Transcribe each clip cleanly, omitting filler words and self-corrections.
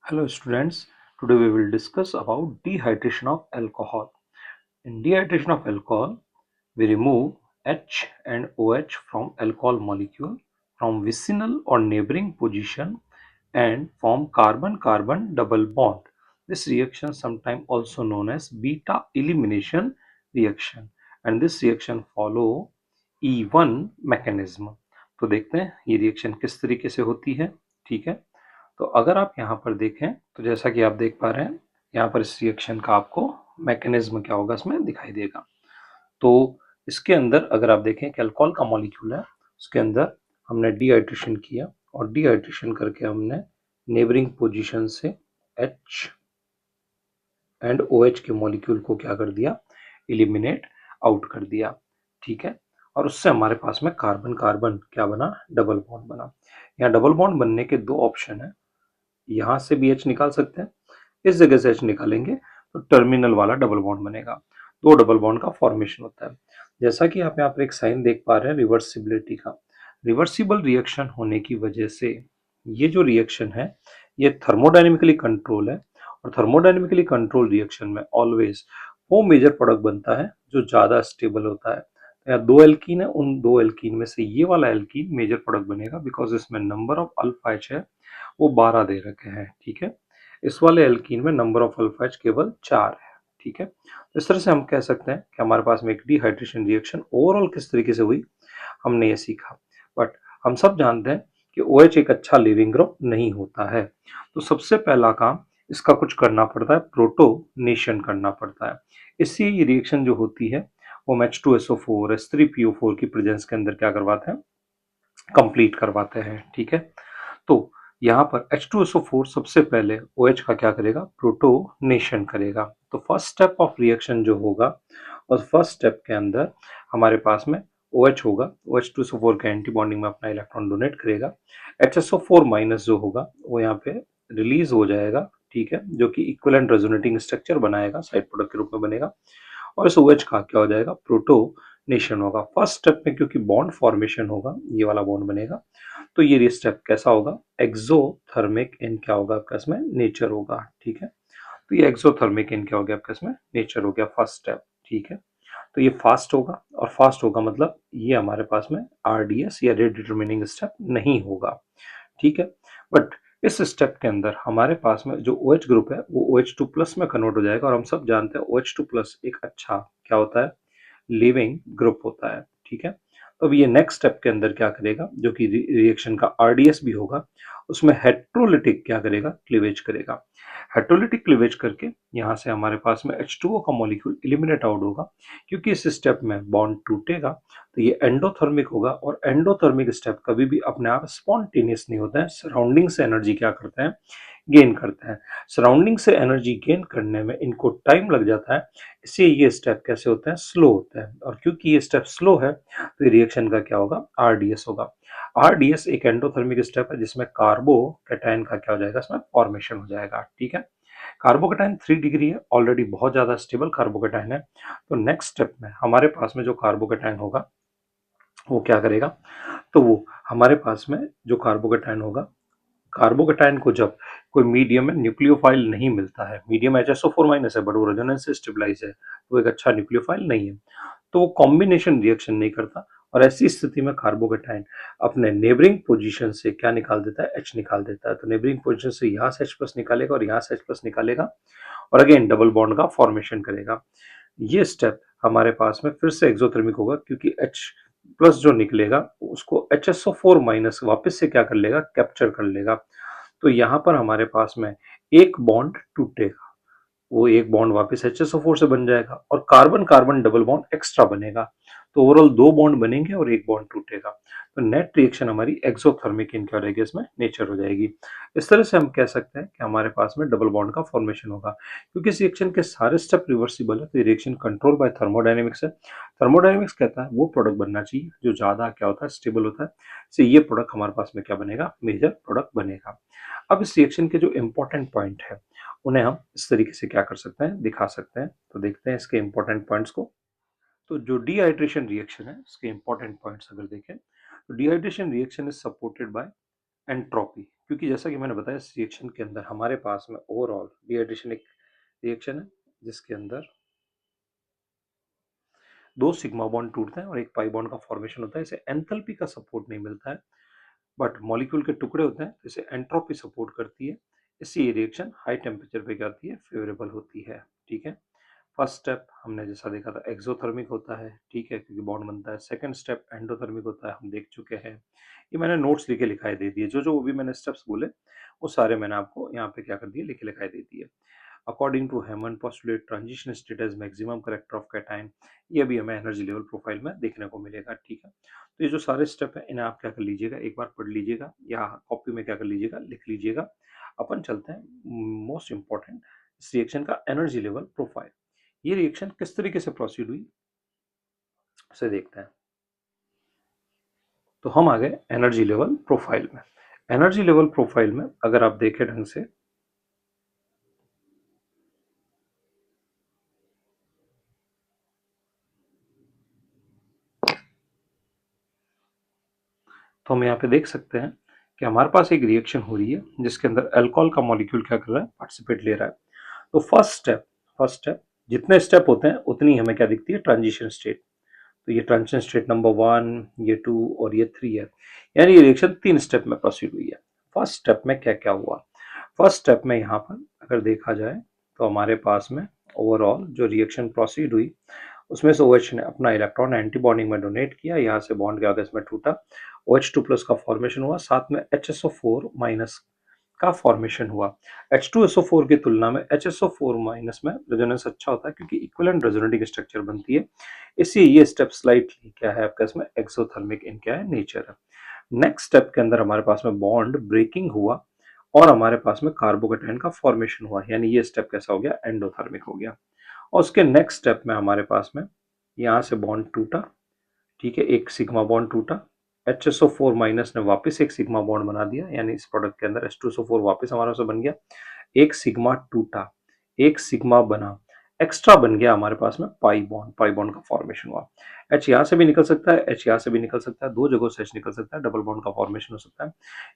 Hello students, today we will discuss about dehydration of alcohol. In dehydration of alcohol, we remove H and OH from alcohol molecule from vicinal or neighboring position and form carbon-carbon double bond. This reaction sometimes also known as beta elimination reaction and this reaction follow E1 mechanism. तो देखते हैं ये reaction किस तरीके से होती है। ठीक है, तो अगर आप यहाँ पर देखें तो जैसा कि आप देख पा रहे हैं यहाँ पर इस रिएक्शन का आपको मैकेनिज्म क्या होगा इसमें दिखाई देगा। तो इसके अंदर अगर आप देखें कि अल्कोहल का मॉलिक्यूल है, उसके अंदर हमने डिहाइड्रेशन किया और डिहाइड्रेशन करके हमने नेबरिंग पोजीशन से H एंड OH के मॉलिक्यूल को क्या कर दिया, एलिमिनेट आउट कर दिया। ठीक है, और उससे हमारे पास में कार्बन कार्बन क्या बना, डबल बॉन्ड बना। यहाँ डबल बॉन्ड बनने के दो ऑप्शन है, यहाँ से भी H निकाल सकते हैं, इस जगह से H निकालेंगे तो टर्मिनल वाला डबल बॉन्ड बनेगा, दो डबल बॉन्ड का फॉर्मेशन होता है। जैसा कि आप यहाँ पर एक साइन देख पा रहे हैं रिवर्सिबिलिटी का, रिवर्सिबल रिएक्शन होने की वजह से ये जो रिएक्शन है ये थर्मोडायनेमिकली कंट्रोल है और थर्मोडायनेमिकली कंट्रोल रिएक्शन में ऑलवेज वो मेजर प्रोडक्ट बनता है जो ज्यादा स्टेबल होता है। यहाँ दो एल्कीन है, उन दो एल्कीन में से ये वाला एल्कीन मेजर प्रोडक्ट बनेगा बिकॉज इसमें नंबर ऑफ अल्फा एच है वो 12 दे रखे हैं। ठीक है, इस वाले एल्कीन में नंबर ऑफ अल्फा एच केवल 4 है। ठीक है, तो इस तरह से हम कह सकते हैं कि हमारे पास में एक डिहाइड्रेशन रिएक्शन ओवरऑल किस तरीके से हुई हमने ये सीखा। बट हम सब जानते हैं कि OH एक अच्छा लिविंग ग्रुप नहीं होता है, तो सबसे पहला काम इसका कुछ करना पड़ता है, प्रोटोनेशन करना पड़ता है। इससे ये रिएक्शन जो होती है वो हम H2SO4 H3PO4 की प्रेजेंस के अंदर क्या करवाते हैं, कंप्लीट करवाते हैं। ठीक है, तो यहाँ पर H2SO4 सबसे पहले OH का क्या करेगा, प्रोटोनेशन करेगा। तो फर्स्ट स्टेप ऑफ रिएक्शन जो होगा और फर्स्ट स्टेप के अंदर हमारे पास में OH होगा, OH2SO4 के एंटी बॉन्डिंग में अपना इलेक्ट्रॉन डोनेट करेगा। HSO4 माइनस जो होगा वो यहाँ पे रिलीज हो जाएगा। ठीक है, जो कि इक्विवेलेंट रेजोनेटिंग स्ट्रक्चर बनाएगा, साइड प्रोडक्ट के रूप में बनेगा और इस OH का क्या हो जाएगा, प्रोटोनेशन होगा। फर्स्ट स्टेप में क्योंकि बॉन्ड फॉर्मेशन होगा, ये वाला बॉन्ड बनेगा, तो ये स्टेप कैसा होगा, एक्सोथर्मिक इन क्या होगा आपका इसमें, नेचर होगा। ठीक है, तो ये एक्सोथर्मिक इन क्या हो गया आपका इसमें, नेचर हो गया फर्स्ट स्टेप। ठीक है, तो ये फास्ट होगा और फास्ट होगा मतलब ये हमारे पास में RDS या रेट डिटरमिनिंग स्टेप नहीं होगा। ठीक है, बट इस स्टेप के अंदर हमारे पास में जो OH ग्रुप है वो OH2 प्लस में कन्वर्ट हो जाएगा और हम सब जानते हैं OH2 प्लस एक अच्छा क्या होता है, लिविंग ग्रुप होता है। ठीक है, तो अब ये नेक्स्ट स्टेप के अंदर क्या करेगा, जो कि रिएक्शन का RDS भी होगा, उसमें हेट्रोलिटिक क्या करेगा, क्लीवेज करेगा। हेट्रोलिटिक क्लीवेज करके यहाँ से हमारे पास में H2O का मॉलिक्यूल एलिमिनेट आउट होगा। क्योंकि इस स्टेप में बॉन्ड टूटेगा तो ये एंडोथर्मिक होगा और एंडोथर्मिक स्टेप कभी भी अपने आप स्पॉन्टेनियस नहीं होता है, सराउंडिंग से एनर्जी क्या करते हैं, गेन करते हैं। सराउंडिंग से एनर्जी गेन करने में इनको टाइम लग जाता है, इसलिए ये स्टेप कैसे होते हैं, स्लो होते हैं। और क्योंकि ये स्टेप स्लो है तो ये रिएक्शन का क्या होगा, RDS होगा। RDS एक एंडोथर्मिक स्टेप है जिसमें कार्बोकैटायन का क्या हो जाएगा, इसमें फॉर्मेशन हो जाएगा। ठीक है, कार्बोकैटायन 3 डिग्री है, ऑलरेडी बहुत ज्यादा स्टेबल कार्बोकैटायन है। तो नेक्स्ट स्टेप में हमारे पास में जो कार्बोकैटायन होगा वो क्या करेगा, तो वो हमारे पास में जो कार्बोकैटायन होगा, कार्बोकैटायन को जब कोई मीडियम में न्यूक्लियोफाइल नहीं मिलता है, मीडियम HSO4 माइनस है बट वो रेजोनेंस से स्टेबलाइज है, तो एक अच्छा न्यूक्लियोफाइल नहीं है, तो वो कॉम्बिनेशन रिएक्शन नहीं करता और ऐसी स्थिति में कार्बोकैटायन अपने नेबरिंग पोजीशन से क्या निकाल देता है, H निकाल देता है। तो नेबरिंग पोजीशन से यहाँ से H प्लस निकालेगा और यहाँ से H प्लस निकालेगा और अगेन डबल बॉन्ड का फॉर्मेशन करेगा। ये स्टेप हमारे पास में फिर से एक्सोथर्मिक होगा क्योंकि H प्लस जो निकलेगा उसको HSO4 माइनस वापस से क्या कर लेगा, कैप्चर कर लेगा। तो यहाँ पर हमारे पास में एक बॉन्ड टूटेगा, वो एक बॉन्ड वापस HSO4 से बन जाएगा और carbon carbon double bond extra बनेगा। तो ओवरऑल दो बॉन्ड बनेंगे और एक बॉन्ड टूटेगा। तो नेट रिएक्शन हमारी एक्सोथर्मिक इन क्या रहेगी, इसमें नेचर हो जाएगी। इस तरह से हम कह सकते हैं कि हमारे पास में डबल बॉन्ड का फॉर्मेशन होगा। क्योंकि इस रिएक्शन के सारे स्टेप रिवर्सिबल है तो ये रिएक्शन कंट्रोल बाय थर्मोडायनेमिक्स है। थर्मोडायनेमिक्स कहता है वो प्रोडक्ट बनना चाहिए जो ज्यादा क्या होता है, स्टेबल होता है। से ये प्रोडक्ट हमारे पास में क्या बनेगा, मेजर प्रोडक्ट बनेगा। अब इस रिएक्शन के जो इंपॉर्टेंट पॉइंट है उन्हें हम इस तरीके से क्या कर सकते हैं, दिखा सकते हैं। तो देखते हैं इसके इंपॉर्टेंट पॉइंट्स को। तो जो डिहाइड्रेशन रिएक्शन है इसके इंपॉर्टेंट पॉइंट्स अगर देखें तो dehydration reaction is supported by entropy. क्योंकि जैसा कि मैंने बताया इस रिएक्शन के अंदर हमारे पास में ओवरऑल डिहाइड्रेशन एक रिएक्शन है जिसके अंदर 2 सिग्मा बॉन्ड टूटते हैं और एक पाई बॉन्ड का फॉर्मेशन होता है। इसे एंथैल्पी का सपोर्ट नहीं मिलता है, बट मॉलिक्यूल के टुकड़े होते हैं तो इसे एंट्रोपी सपोर्ट करती है। इससे ये रिएक्शन हाई टेम्परेचर पे क्या होती है, फेवरेबल होती है। ठीक है, फर्स्ट स्टेप हमने जैसा देखा था एक्सोथर्मिक होता है, ठीक है, क्योंकि बॉन्ड बनता है। सेकंड स्टेप एंडोथर्मिक होता है, हम देख चुके हैं। ये मैंने नोट्स लिखे लिखाई दे दिए, जो जो भी मैंने स्टेप्स बोले वो सारे मैंने आपको यहाँ पे क्या कर दिए, लिखे लिखाई दे दिए। According to Hammond postulate transition state as maximum character of cation, ये भी हमें एनर्जी लेवल प्रोफाइल में देखने को मिलेगा। ठीक है, तो ये जो सारे स्टेप है इन्हें आप क्या कर लीजिएगा, एक बार पढ़ लीजिएगा या कॉपी में क्या कर लीजिएगा, लिख लीजिएगा। अपन चलते हैं मोस्ट इंपॉर्टेंट इस रिएक्शन का एनर्जी लेवल प्रोफाइल। ये रिएक्शन किस तरीके से प्रोसीड हुई उसे देखते हैं। तो हम आ गए एनर्जी लेवल प्रोफाइल में। एनर्जी लेवल प्रोफाइल में अगर आप देखें ढंग से, तो हम यहाँ पे देख सकते हैं कि हमारे पास एक रिएक्शन हो रही है जिसके अंदर अल्कोहल का मॉलिक्यूल क्या कर रहा है, पार्टिसिपेट ले रहा है। तो फर्स्ट स्टेप जितने स्टेप होते हैं उतनी हमें क्या दिखती है, ट्रांजिशन स्टेट। तो ये ट्रांजिशन स्टेट नंबर 1, ये 2 और ये 3 है, यानी ये रिएक्शन 3 स्टेप में प्रोसीड हुई है। फर्स्ट स्टेप में क्या क्या हुआ, फर्स्ट स्टेप में यहाँ पर अगर देखा जाए तो हमारे पास में ओवरऑल जो रिएक्शन प्रोसीड हुई उसमें से OH ने अपना इलेक्ट्रॉन एंटी बॉन्डिंग में डोनेट किया, यहाँ से बॉन्ड के आगे इसमें टूटा, OH2 प्लस का फॉर्मेशन हुआ, साथ में HSO4 माइनस का फॉर्मेशन हुआ। H2SO4 की तुलना में HSO4 माइनस में रेजोनेंस अच्छा होता है क्योंकि इक्विवेलेंट रेजोनेटिंग स्ट्रक्चर बनती है, इसलिए ये स्टेप स्लाइटली क्या है आपका, इसमें एक्सोथर्मिक इन क्या है, नेचर है। नेक्स्ट स्टेप के अंदर हमारे पास में बॉन्ड ब्रेकिंग हुआ और हमारे पास में कार्बोकेटाइन का फॉर्मेशन हुआ, यानी ये स्टेप कैसा हो गया, एंडोथर्मिक हो गया। और उसके नेक्स्ट स्टेप में हमारे पास में यहाँ से बॉन्ड टूटा, ठीक है, एक सिग्मा बॉन्ड टूटा, HSO4 माइनस ने वापस एक सिग्मा बॉन्ड बना दिया, यानी इस प्रोडक्ट के अंदर H2SO4 वापस हमारा से बन गया, एक सिग्मा टूटा, एक सिग्मा बना, एक्स्ट्रा बन गया हमारे पास में पाई बॉन्ड का फॉर्मेशन हुआ। H यहाँ से भी निकल सकता है, H यहाँ से भी निकल सकता है, दो जगहों से H निकल सकता है, डबल बॉन्ड का फॉर्मेशन हो सकता है।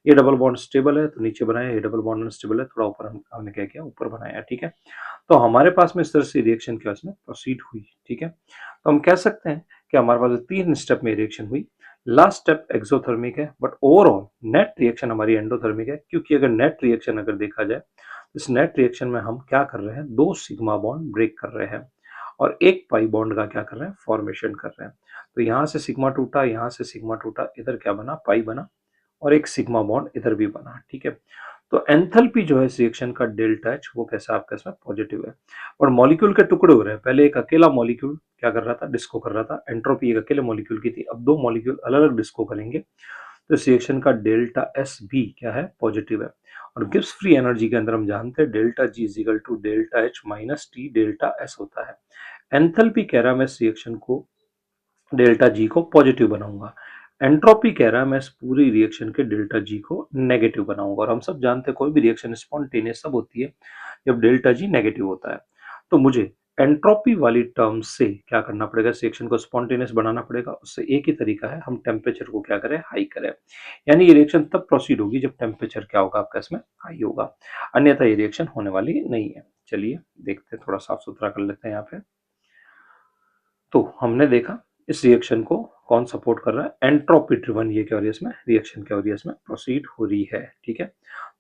ये डबल बॉन्ड स्टेबल है तो नीचे बनाया, ये डबल बॉन्ड अनस्टेबल है, थोड़ा ऊपर हमने क्या किया, ऊपर बनाया। ठीक है, तो हमारे पास में इस तरह से रिएक्शन क्या इसमें प्रोसीड हुई। ठीक है, तो हम कह सकते हैं कि हमारे पास 3 स्टेप में रिएक्शन हुई। लास्ट स्टेप एक्सोथर्मिक है, बट ओवरऑल नेट रिएक्शन हमारी एंडोथर्मिक है, क्योंकि अगर नेट रिएक्शन अगर देखा जाए, इस नेट रिएक्शन में हम क्या कर रहे हैं, 2 सिग्मा बॉन्ड ब्रेक कर रहे हैं और एक पाई बॉन्ड का क्या कर रहे हैं, फॉर्मेशन कर रहे हैं। तो यहाँ से सिग्मा टूटा, यहाँ से सिग्मा टूटा, इधर क्या बना, पाई बना, और एक सिग्मा बॉन्ड इधर भी बना। ठीक है, तो एंथैल्पी जो है इस रिएक्शन का डेल्टा एच वो कैसा आपका इसमें पॉजिटिव है। और मॉलिक्यूल के टुकड़े हो रहे हैं, पहले एक अकेला मॉलिक्यूल क्या कर रहा था, डिस्को कर रहा था, एंट्रोपी एक अकेले मॉलिक्यूल की थी, अब 2 मॉलिक्यूल अलग अलग डिस्को करेंगे, तो इस रिएक्शन का डेल्टा एस भी क्या है, पॉजिटिव है। और गिब्स फ्री एनर्जी के अंदर हम जानते हैं delta G is equal to delta H minus T delta S होता है। एंथैल्पी कह रहा है मैं इस रिएक्शन को डेल्टा जी को पॉजिटिव बनाऊंगा, एंट्रोपी कह रहा है मैं इस पूरी रिएक्शन के डेल्टा जी को नेगेटिव बनाऊंगा। और हम सब जानते हैं कोई भी रिएक्शन स्पॉन्टेनियस तब होती है जब डेल्टा जी नेगेटिव होता है। तो मुझे एंट्रोपी वाली टर्म से क्या करना पड़ेगा, इस रिएक्शन को स्पॉन्टेनियस बनाना पड़ेगा। उससे एक ही तरीका है, हम टेम्परेचर को क्या करें, हाई करें। यानी ये रिएक्शन तब प्रोसीड होगी जब टेम्परेचर क्या होगा आपका इसमें, हाई होगा, अन्यथा ये रिएक्शन होने वाली नहीं है। चलिए देखते हैं, थोड़ा साफ सुथरा कर लेते हैं यहाँ पे। तो हमने देखा इस रिएक्शन को कौन सपोर्ट कर रहा है, एंट्रोपी ड्रिवन ये क्या हो रही है इसमें, रिएक्शन क्या हो रही है इसमें, प्रोसीड हो रही है। ठीक है,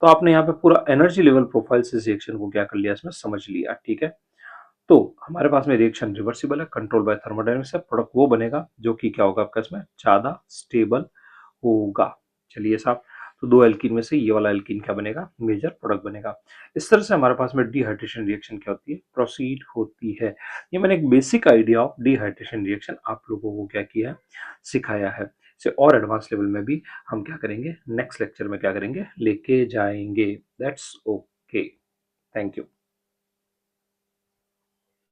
तो आपने यहाँ पे पूरा एनर्जी लेवल प्रोफाइल से इस रिएक्शन को क्या कर लिया, इसमें समझ लिया। ठीक है, तो हमारे पास में रिएक्शन रिवर्सिबल है, कंट्रोल बाय थर्मोडायनेमिक्स है, प्रोडक्ट वो बनेगा जो कि क्या होगा आपका इसमें, ज्यादा स्टेबल होगा। चलिए साहब, तो 2 एल्कीन में से ये वाला एल्कीन क्या बनेगा, मेजर प्रोडक्ट बनेगा। इस तरह से हमारे पास में डिहाइड्रेशन रिएक्शन क्या होती है, प्रोसीड होती है। ये मैंने एक basic idea of dehydration reaction आप लोगों को क्या किया है, सिखाया है। इसे और एडवांस लेवल में भी हम क्या करेंगे, नेक्स्ट लेक्चर में क्या करेंगे, लेके जाएंगे। That's okay, thank you.